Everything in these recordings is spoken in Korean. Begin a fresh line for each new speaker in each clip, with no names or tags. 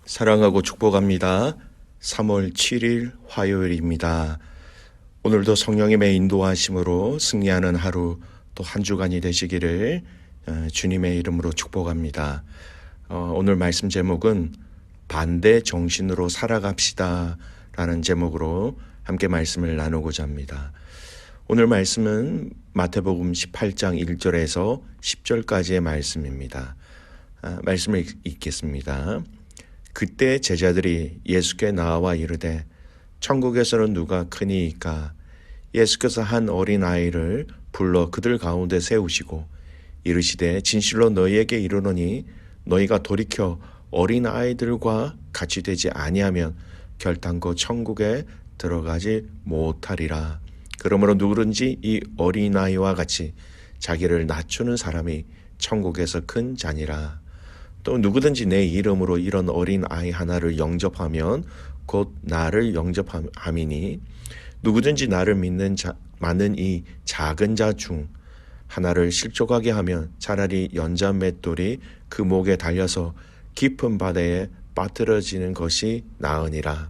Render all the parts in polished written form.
사랑하고 축복합니다. 3월 7일 화요일입니다. 오늘도 성령님의 인도하심으로 승리하는 하루 또 한 주간이 되시기를 주님의 이름으로 축복합니다. 오늘 말씀 제목은 반대 정신으로 살아갑시다 라는 제목으로 함께 말씀을 나누고자 합니다. 오늘 말씀은 마태복음 18장 1절에서 10절까지의 말씀입니다. 말씀을 읽겠습니다. 그때 제자들이 예수께 나와 이르되 천국에서는 누가 크니이까? 예수께서 한 어린아이를 불러 그들 가운데 세우시고 이르시되 진실로 너희에게 이르노니 너희가 돌이켜 어린아이들과 같이 되지 아니하면 결단코 천국에 들어가지 못하리라. 그러므로 누구든지 이 어린아이와 같이 자기를 낮추는 사람이 천국에서 큰 자니라. 또 누구든지 내 이름으로 이런 어린 아이 하나를 영접하면 곧 나를 영접함이니 누구든지 나를 많은 이 작은 자 중 하나를 실족하게 하면 차라리 연자 맷돌이 그 목에 달려서 깊은 바다에 빠뜨려지는 것이 나으니라.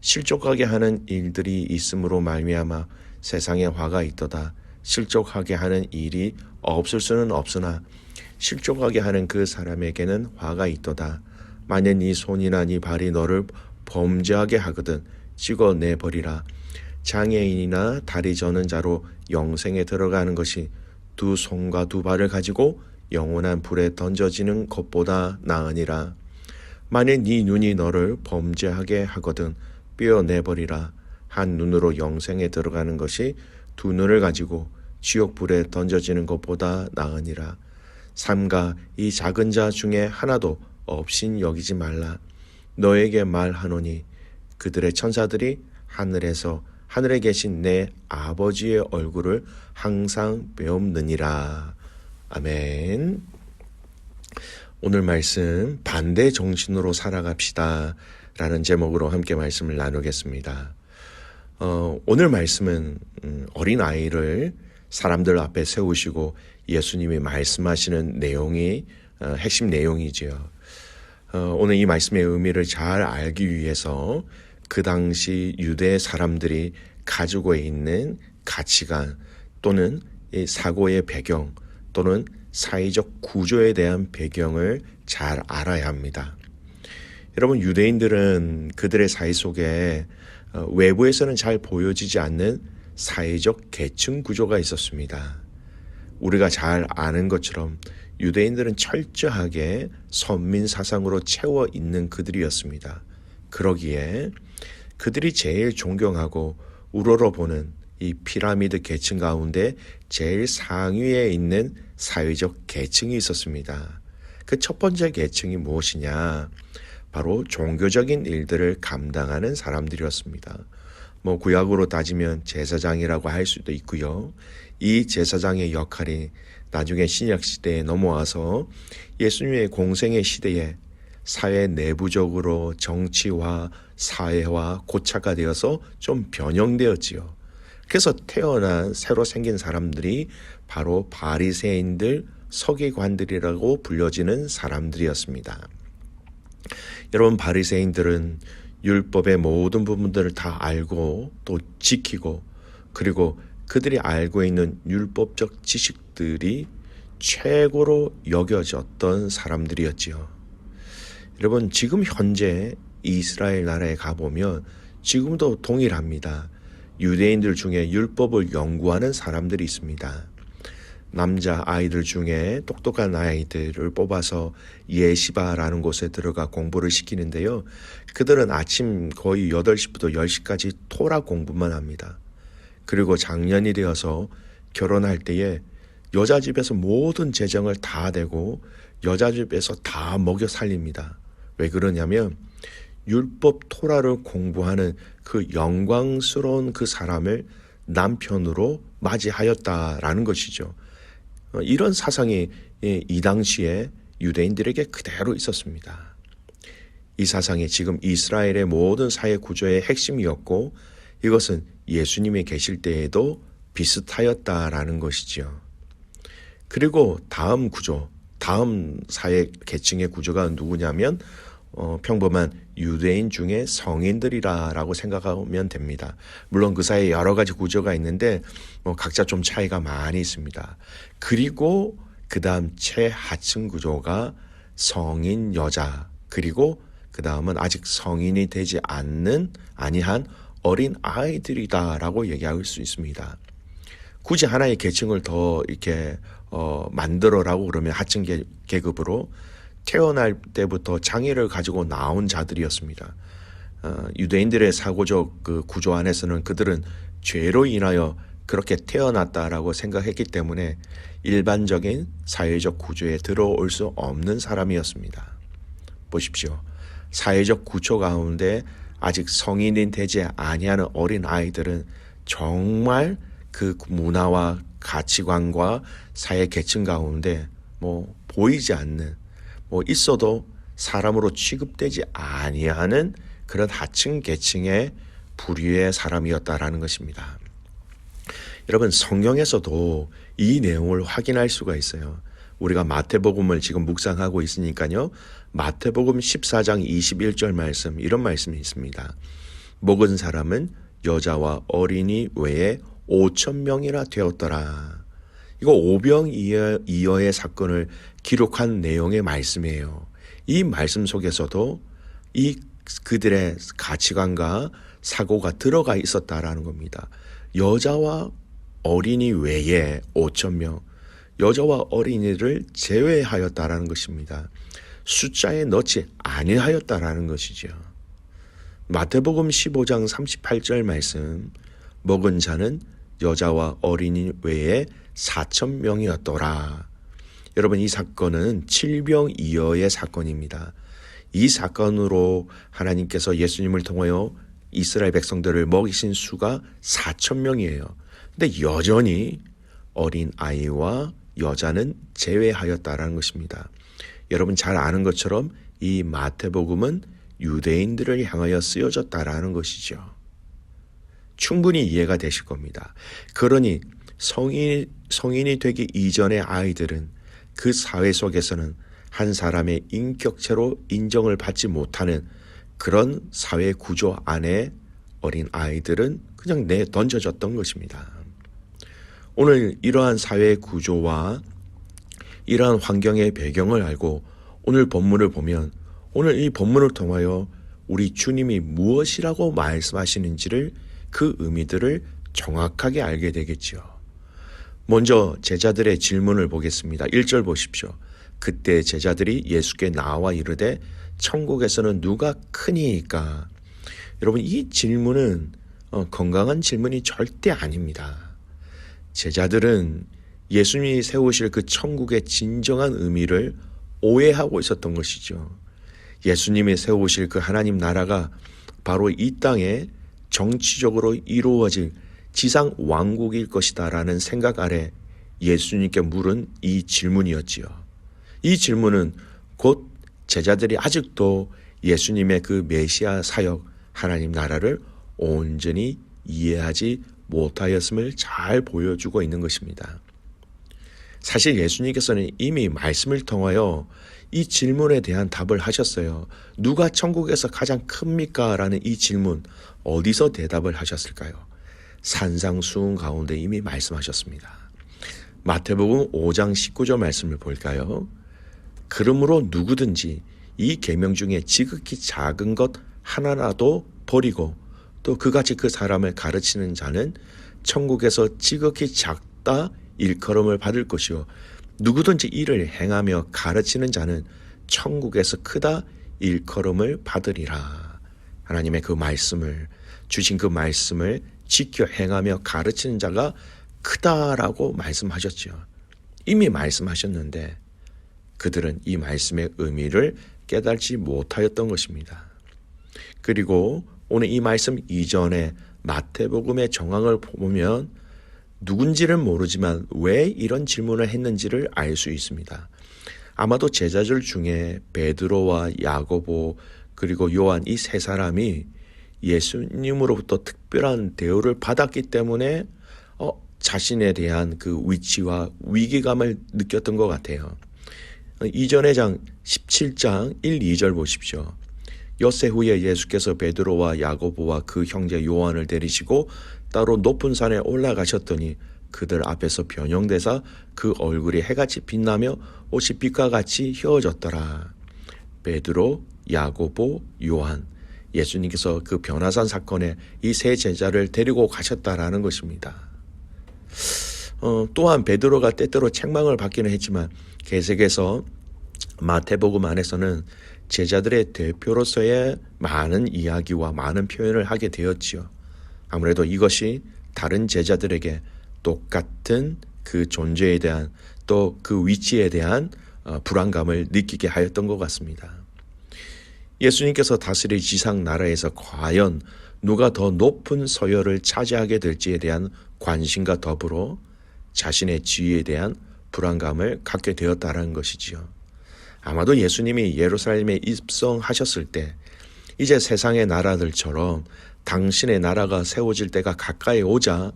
실족하게 하는 일들이 있음으로 말미암아 세상에 화가 있도다. 실족하게 하는 일이 없을 수는 없으나 실족하게 하는 그 사람에게는 화가 있도다. 만약 네 손이나 네 발이 너를 범죄하게 하거든 찍어내버리라. 장애인이나 다리 저는 자로 영생에 들어가는 것이 두 손과 두 발을 가지고 영원한 불에 던져지는 것보다 나으니라. 만약 네 눈이 너를 범죄하게 하거든 빼어내버리라. 한 눈으로 영생에 들어가는 것이 두 눈을 가지고 지옥 불에 던져지는 것보다 나으니라. 삼가 이 작은 자 중에 하나도 없인 여기지 말라. 너에게 말하노니 그들의 천사들이 하늘에 계신 내 아버지의 얼굴을 항상 배움느니라. 아멘. 오늘 말씀 반대 정신으로 살아갑시다 라는 제목으로 함께 말씀을 나누겠습니다. 오늘 말씀은 어린아이를 사람들 앞에 세우시고 예수님이 말씀하시는 내용이 핵심 내용이지요. 오늘 이 말씀의 의미를 잘 알기 위해서 그 당시 유대 사람들이 가지고 있는 가치관 또는 사고의 배경 또는 사회적 구조에 대한 배경을 잘 알아야 합니다. 여러분, 유대인들은 그들의 사회 속에 외부에서는 잘 보여지지 않는 사회적 계층 구조가 있었습니다. 우리가 잘 아는 것처럼 유대인들은 철저하게 선민 사상으로 채워 있는 그들이었습니다. 그러기에 그들이 제일 존경하고 우러러보는 이 피라미드 계층 가운데 제일 상위에 있는 사회적 계층이 있었습니다. 그 첫 번째 계층이 무엇이냐? 바로 종교적인 일들을 감당하는 사람들이었습니다. 구약으로 따지면 제사장이라고 할 수도 있고요. 이 제사장의 역할이 나중에 신약 시대에 넘어와서 예수님의 공생의 시대에 사회 내부적으로 정치화, 사회화, 고착화 되어서 좀 변형되었지요. 그래서 태어난 새로 생긴 사람들이 바로 바리새인들, 서기관들이라고 불려지는 사람들이었습니다. 여러분, 바리새인들은 율법의 모든 부분들을 다 알고 또 지키고 그리고 그들이 알고 있는 율법적 지식들이 최고로 여겨졌던 사람들이었지요. 여러분, 지금 현재 이스라엘 나라에 가보면 지금도 동일합니다. 유대인들 중에 율법을 연구하는 사람들이 있습니다. 남자 아이들 중에 똑똑한 아이들을 뽑아서 예시바라는 곳에 들어가 공부를 시키는데요. 그들은 아침 거의 8시부터 10시까지 토라 공부만 합니다. 그리고 장년이 되어서 결혼할 때에 여자 집에서 모든 재정을 다 대고 여자 집에서 다 먹여 살립니다. 왜 그러냐면 율법 토라를 공부하는 그 영광스러운 그 사람을 남편으로 맞이하였다라는 것이죠. 이런 사상이 이 당시에 유대인들에게 그대로 있었습니다. 이 사상이 지금 이스라엘의 모든 사회 구조의 핵심이었고 이것은 예수님이 계실 때에도 비슷하였다라는 것이지요. 그리고 다음 사회 계층의 구조가 누구냐면 평범한 유대인 중에 성인들이라고 생각하면 됩니다. 물론 그 사이에 여러 가지 구조가 있는데 각자 좀 차이가 많이 있습니다. 그리고 그 다음 최하층 구조가 성인 여자, 그리고 그 다음은 아직 성인이 되지 아니한 어린 아이들이다라고 얘기할 수 있습니다. 굳이 하나의 계층을 더 이렇게 만들어라고 그러면 하층 계급으로 태어날 때부터 장애를 가지고 나온 자들이었습니다. 유대인들의 사고적 그 구조 안에서는 그들은 죄로 인하여 그렇게 태어났다라고 생각했기 때문에 일반적인 사회적 구조에 들어올 수 없는 사람이었습니다. 보십시오. 사회적 구조 가운데 아직 성인이 되지 아니하는 어린 아이들은 정말 그 문화와 가치관과 사회 계층 가운데 보이지 않는, 있어도 사람으로 취급되지 아니하는 그런 하층 계층의 부류의 사람이었다라는 것입니다. 여러분, 성경에서도 이 내용을 확인할 수가 있어요. 우리가 마태복음을 지금 묵상하고 있으니까요. 마태복음 14장 21절 말씀, 이런 말씀이 있습니다. 먹은 사람은 여자와 어린이 외에 5,000명이나 되었더라. 이거 오병이어의 사건을 기록한 내용의 말씀이에요. 이 말씀 속에서도 그들의 가치관과 사고가 들어가 있었다라는 겁니다. 여자와 어린이 외에 5,000명, 여자와 어린이를 제외하였다라는 것입니다. 숫자에 넣지 아니하였다라는 것이죠. 마태복음 15장 38절 말씀, 먹은 자는 여자와 어린이 외에 4,000명이었더라. 여러분, 이 사건은 칠병이어의 사건입니다. 이 사건으로 하나님께서 예수님을 통하여 이스라엘 백성들을 먹이신 수가 4,000명이에요. 근데 여전히 어린 아이와 여자는 제외하였다라는 것입니다. 여러분 잘 아는 것처럼 이 마태복음은 유대인들을 향하여 쓰여졌다라는 것이죠. 충분히 이해가 되실 겁니다. 그러니 성인이 되기 이전의 아이들은 그 사회 속에서는 한 사람의 인격체로 인정을 받지 못하는 그런 사회 구조 안에 어린 아이들은 그냥 내던져졌던 것입니다. 오늘 이러한 사회 구조와 이러한 환경의 배경을 알고 오늘 본문을 보면 오늘 이 본문을 통하여 우리 주님이 무엇이라고 말씀하시는지를 그 의미들을 정확하게 알게 되겠죠. 먼저 제자들의 질문을 보겠습니다. 1절 보십시오. 그때 제자들이 예수께 나와 이르되 천국에서는 누가 크니이까? 여러분, 이 질문은 건강한 질문이 절대 아닙니다. 제자들은 예수님이 세우실 그 천국의 진정한 의미를 오해하고 있었던 것이죠. 예수님이 세우실 그 하나님 나라가 바로 이 땅에 정치적으로 이루어질 지상 왕국일 것이다라는 생각 아래 예수님께 물은 이 질문이었지요. 이 질문은 곧 제자들이 아직도 예수님의 그 메시아 사역, 하나님 나라를 온전히 이해하지 못하였음을 잘 보여주고 있는 것입니다. 사실 예수님께서는 이미 말씀을 통하여 이 질문에 대한 답을 하셨어요. 누가 천국에서 가장 큽니까? 라는 이 질문 어디서 대답을 하셨을까요? 산상수훈 가운데 이미 말씀하셨습니다. 마태복음 5장 19절 말씀을 볼까요? 그러므로 누구든지 이 계명 중에 지극히 작은 것 하나라도 버리고 또 그같이 그 사람을 가르치는 자는 천국에서 지극히 작다 일컬음을 받을 것이요 누구든지 이를 행하며 가르치는 자는 천국에서 크다 일컬음을 받으리라. 하나님의 그 말씀을 주신 그 말씀을 지켜 행하며 가르치는 자가 크다라고 말씀하셨죠. 이미 말씀하셨는데 그들은 이 말씀의 의미를 깨달지 못하였던 것입니다. 그리고 오늘 이 말씀 이전에 마태복음의 정황을 보면 누군지는 모르지만 왜 이런 질문을 했는지를 알 수 있습니다. 아마도 제자들 중에 베드로와 야고보 그리고 요한 이 세 사람이 예수님으로부터 특별한 대우를 받았기 때문에 자신에 대한 그 위치와 위기감을 느꼈던 것 같아요. 이전의 장 17장 1, 2절 보십시오. 엿새 후에 예수께서 베드로와 야고보와 그 형제 요한을 데리시고 따로 높은 산에 올라가셨더니 그들 앞에서 변형되사 그 얼굴이 해같이 빛나며 옷이 빛과 같이 휘어졌더라. 베드로, 야고보, 요한, 예수님께서 그 변화산 사건에 이 세 제자를 데리고 가셨다라는 것입니다. 또한 베드로가 때때로 책망을 받기는 했지만 계속해서 마태복음 안에서는 제자들의 대표로서의 많은 이야기와 많은 표현을 하게 되었지요. 아무래도 이것이 다른 제자들에게 똑같은 그 존재에 대한 또 그 위치에 대한 불안감을 느끼게 하였던 것 같습니다. 예수님께서 다스릴 지상 나라에서 과연 누가 더 높은 서열을 차지하게 될지에 대한 관심과 더불어 자신의 지위에 대한 불안감을 갖게 되었다는 것이지요. 아마도 예수님이 예루살렘에 입성하셨을 때 이제 세상의 나라들처럼 당신의 나라가 세워질 때가 가까이 오자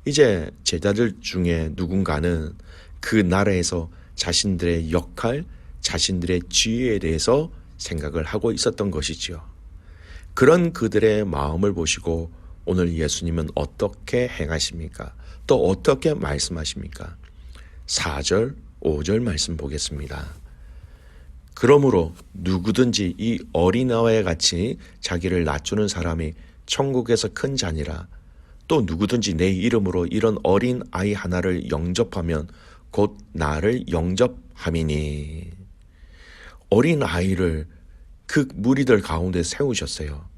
이제 제자들 중에 누군가는 그 나라에서 자신들의 역할, 자신들의 지위에 대해서 생각을 하고 있었던 것이지요. 그런 그들의 마음을 보시고 오늘 예수님은 어떻게 행하십니까? 또 어떻게 말씀하십니까? 4절, 5절 말씀 보겠습니다. 그러므로 누구든지 이 어린아이와 같이 자기를 낮추는 사람이 천국에서 큰 자니라. 또 누구든지 내 이름으로 이런 어린 아이 하나를 영접하면 곧 나를 영접함이니. 어린 아이를 그 무리들 가운데 세우셨어요.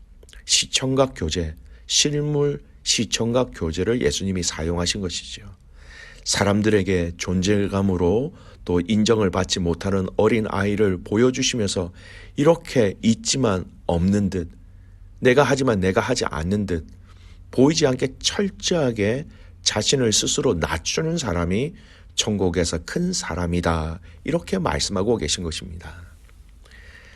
시청각 교제, 실물 시청각 교제를 예수님이 사용하신 것이죠. 사람들에게 존재감으로 또 인정을 받지 못하는 어린 아이를 보여주시면서 이렇게 있지만 없는 듯, 내가 하지만 내가 하지 않는 듯, 보이지 않게 철저하게 자신을 스스로 낮추는 사람이 천국에서 큰 사람이다. 이렇게 말씀하고 계신 것입니다.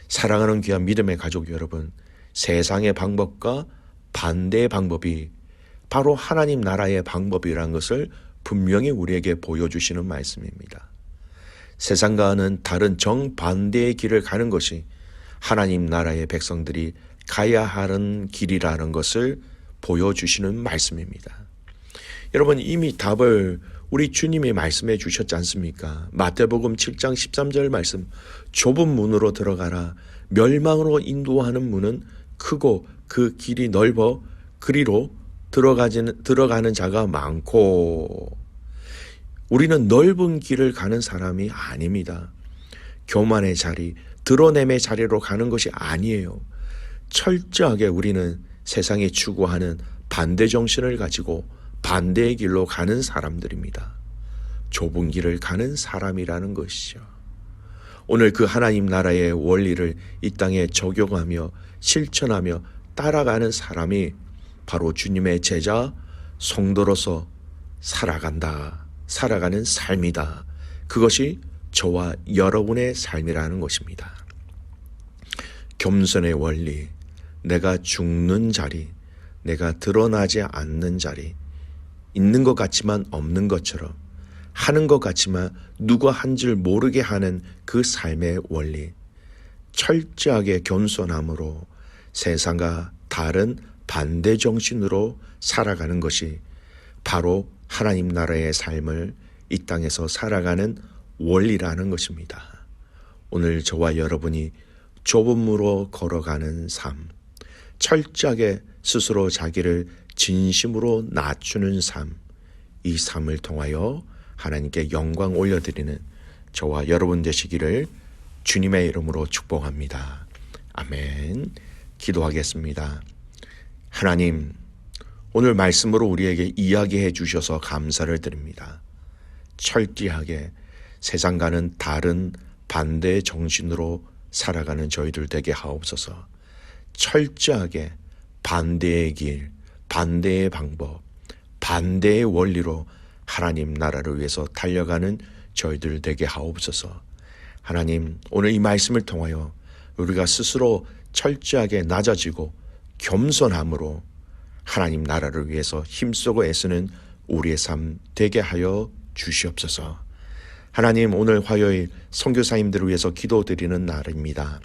사랑하는 귀한 믿음의 가족 여러분, 세상의 방법과 반대의 방법이 바로 하나님 나라의 방법이라는 것을 분명히 우리에게 보여주시는 말씀입니다. 세상과는 다른 정반대의 길을 가는 것이 하나님 나라의 백성들이 가야 하는 길이라는 것을 보여주시는 말씀입니다. 여러분, 이미 답을 우리 주님이 말씀해 주셨지 않습니까? 마태복음 7장 13절 말씀, 좁은 문으로 들어가라. 멸망으로 인도하는 문은 크고 그 길이 넓어 그리로 들어가는 자가 많고. 우리는 넓은 길을 가는 사람이 아닙니다. 교만의 자리, 드러냄의 자리로 가는 것이 아니에요. 철저하게 우리는 세상이 추구하는 반대 정신을 가지고 반대의 길로 가는 사람들입니다. 좁은 길을 가는 사람이라는 것이죠. 오늘 그 하나님 나라의 원리를 이 땅에 적용하며 실천하며 따라가는 사람이 바로 주님의 제자 성도로서 살아가는 삶이다. 그것이 저와 여러분의 삶이라는 것입니다. 겸손의 원리, 내가 죽는 자리, 내가 드러나지 않는 자리, 있는 것 같지만 없는 것처럼, 하는 것 같지만 누가 한 줄 모르게 하는 그 삶의 원리, 철저하게 겸손함으로 세상과 다른 반대 정신으로 살아가는 것이 바로 하나님 나라의 삶을 이 땅에서 살아가는 원리라는 것입니다. 오늘 저와 여러분이 좁은 문으로 걸어가는 삶, 철저하게 스스로 자기를 진심으로 낮추는 삶, 이 삶을 통하여 하나님께 영광 올려드리는 저와 여러분 되시기를 주님의 이름으로 축복합니다. 아멘. 기도하겠습니다. 하나님, 오늘 말씀으로 우리에게 이야기해 주셔서 감사를 드립니다. 철저하게 세상과는 다른 반대의 정신으로 살아가는 저희들 되게 하옵소서. 철저하게 반대의 길, 반대의 방법, 반대의 원리로 하나님 나라를 위해서 달려가는 저희들 되게 하옵소서. 하나님, 오늘 이 말씀을 통하여 우리가 스스로 철저하게 낮아지고 겸손함으로 하나님 나라를 위해서 힘쓰고 애쓰는 우리의 삶 되게 하여 주시옵소서. 하나님, 오늘 화요일 선교사님들을 위해서 기도드리는 날입니다.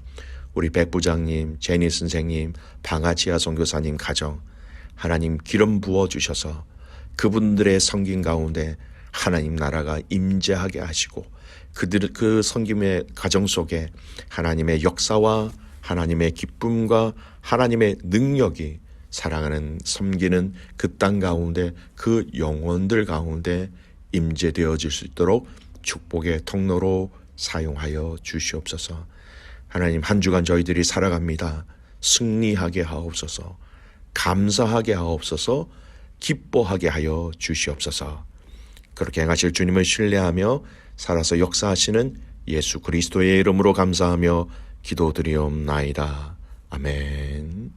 우리 백 부장님, 제니 선생님, 방아치아 선교사님 가정 하나님 기름 부어 주셔서 그분들의 섬김 가운데 하나님 나라가 임재하게 하시고 그 섬김의 가정 속에 하나님의 역사와 하나님의 기쁨과 하나님의 능력이 사랑하는 섬기는 그 땅 가운데 그 영혼들 가운데 임재되어질 수 있도록 축복의 통로로 사용하여 주시옵소서. 하나님 한 주간 저희들이 살아갑니다. 승리하게 하옵소서. 감사하게 하옵소서. 기뻐하게 하여 주시옵소서. 그렇게 행하실 주님을 신뢰하며 살아서 역사하시는 예수 그리스도의 이름으로 감사하며 기도드리옵나이다. 아멘.